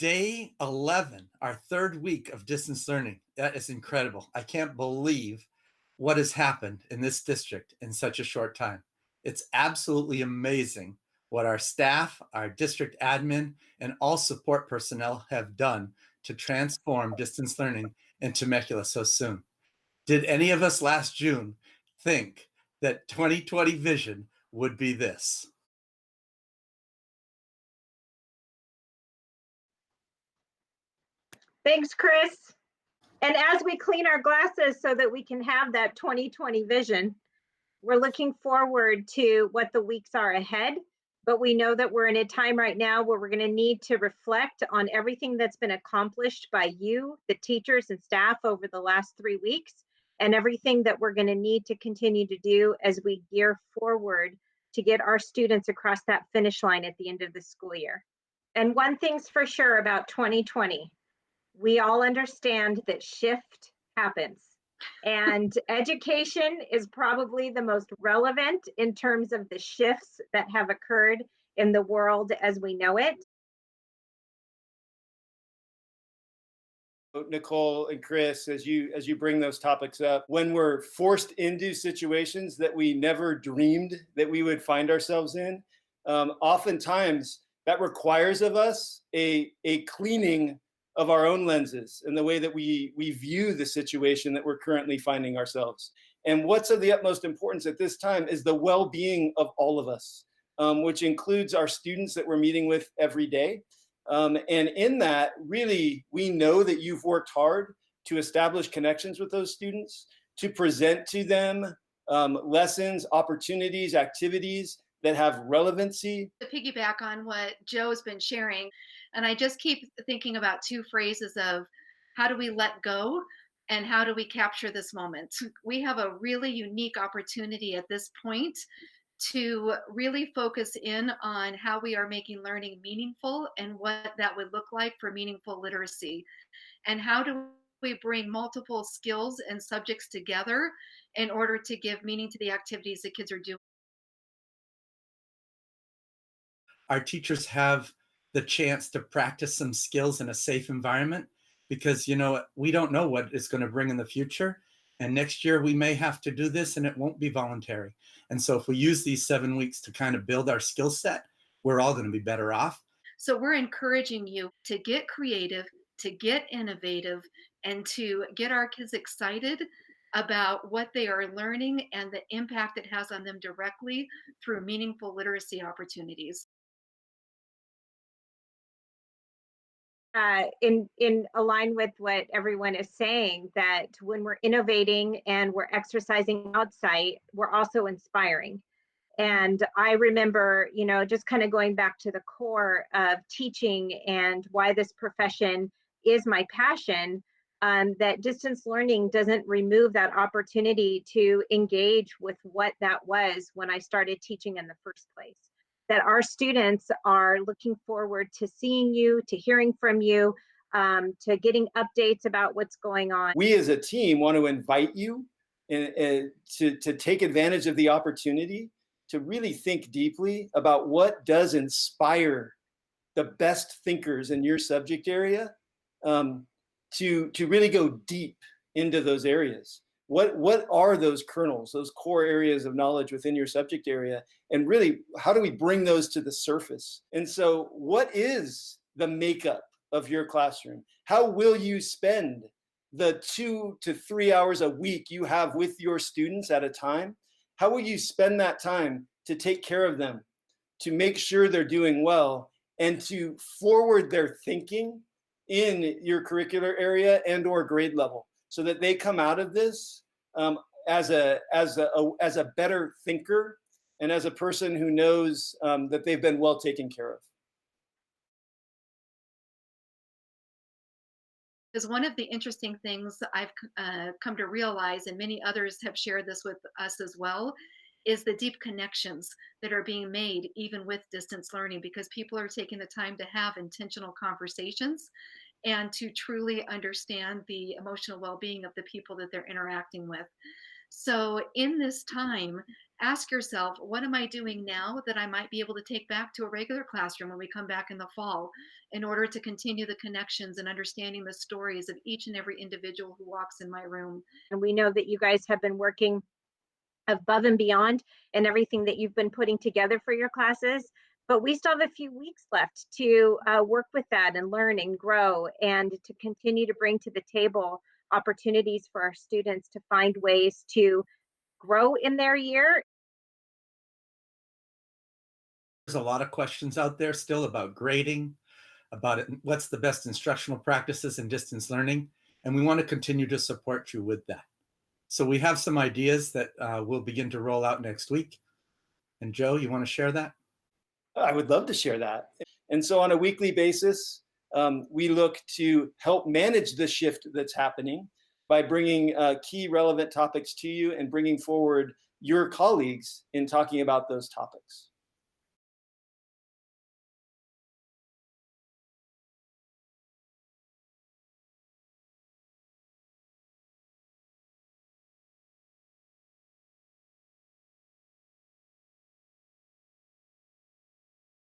day 11, our third week of distance learning. That is incredible. I can't believe what has happened in this district in such a short time. It's absolutely amazing what our staff, our district admin, and all support personnel have done to transform distance learning in Temecula so soon. Did any of us last June think that 2020 vision would be this? Thanks, Chris. And as we clean our glasses so that we can have that 2020 vision, we're looking forward to what the weeks are ahead. But we know that we're in a time right now where we're going to need to reflect on everything that's been accomplished by you, the teachers and staff over the last 3 weeks, and everything that we're going to need to continue to do as we gear forward to get our students across that finish line at the end of the school year. And one thing's for sure about 2020, we all understand that shift happens. And education is probably the most relevant in terms of the shifts that have occurred in the world as we know it. Nicole and Chris, as you bring those topics up, when we're forced into situations that we never dreamed that we would find ourselves in, oftentimes that requires of us a cleaning of our own lenses and the way that we view the situation that we're currently finding ourselves. And what's of the utmost importance at this time is the well-being of all of us, which includes our students that we're meeting with every day. And in that, really, we know that you've worked hard to establish connections with those students, to present to them lessons, opportunities, activities that have relevancy. To piggyback on what Joe has been sharing, and I just keep thinking about two phrases of how do we let go and how do we capture this moment. We have a really unique opportunity at this point to really focus in on how we are making learning meaningful and what that would look like for meaningful literacy. And how do we bring multiple skills and subjects together in order to give meaning to the activities that kids are doing. Our teachers have the chance to practice some skills in a safe environment because, you know, we don't know what it's going to bring in the future. And next year we may have to do this and it won't be voluntary. And so if we use these 7 weeks to kind of build our skill set, we're all going to be better off. So we're encouraging you to get creative, to get innovative, and to get our kids excited about what they are learning and the impact it has on them directly through meaningful literacy opportunities. In align with what everyone is saying, that when we're innovating and we're exercising outside, we're also inspiring. And I remember, you know, just kind of going back to the core of teaching and why this profession is my passion, that distance learning doesn't remove that opportunity to engage with what that was when I started teaching in the first place. That our students are looking forward to seeing you, to hearing from you, to getting updates about what's going on. We as a team want to invite you to take advantage of the opportunity to really think deeply about what does inspire the best thinkers in your subject area, to really go deep into those areas. What are those kernels, those core areas of knowledge within your subject area? And really, how do we bring those to the surface? And so what is the makeup of your classroom? How will you spend the 2 to 3 hours a week you have with your students at a time? How will you spend that time to take care of them, to make sure they're doing well, and to forward their thinking in your curricular area and or grade level, so that they come out of this as a better thinker and as a person who knows that they've been well taken care of. Because one of the interesting things I've come to realize, and many others have shared this with us as well, is the deep connections that are being made even with distance learning, because people are taking the time to have intentional conversations and to truly understand the emotional well-being of the people that they're interacting with. So in this time, ask yourself, what am I doing now that I might be able to take back to a regular classroom when we come back in the fall in order to continue the connections and understanding the stories of each and every individual who walks in my room. And we know that you guys have been working above and beyond and everything that you've been putting together for your classes. But we still have a few weeks left to work with that and learn and grow and to continue to bring to the table opportunities for our students to find ways to grow in their year. There's a lot of questions out there still about grading, about it, what's the best instructional practices in distance learning, and we want to continue to support you with that. So we have some ideas that we'll begin to roll out next week. And Joe, you want to share that? I would love to share that. And so on a weekly basis, we look to help manage the shift that's happening by bringing key relevant topics to you and bringing forward your colleagues in talking about those topics.